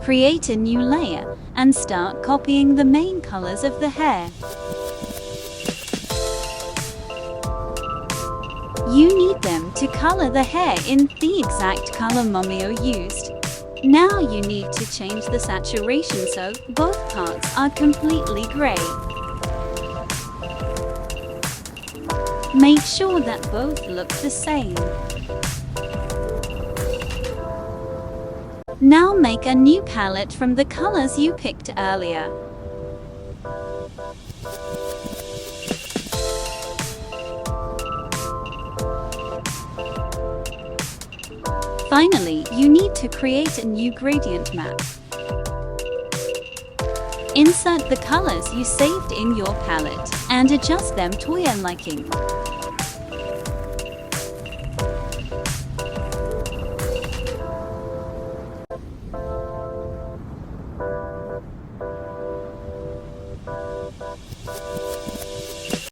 Create a new layer and start copying the main colors of the hair. You need them to color the hair in the exact color Momio used. Now you need to change the saturation so both parts are completely gray. Make sure that both look the same. Now make a new palette from the colors you picked earlier. Finally, you need to create a new gradient map. Insert the colors you saved in your palette and adjust them to your liking.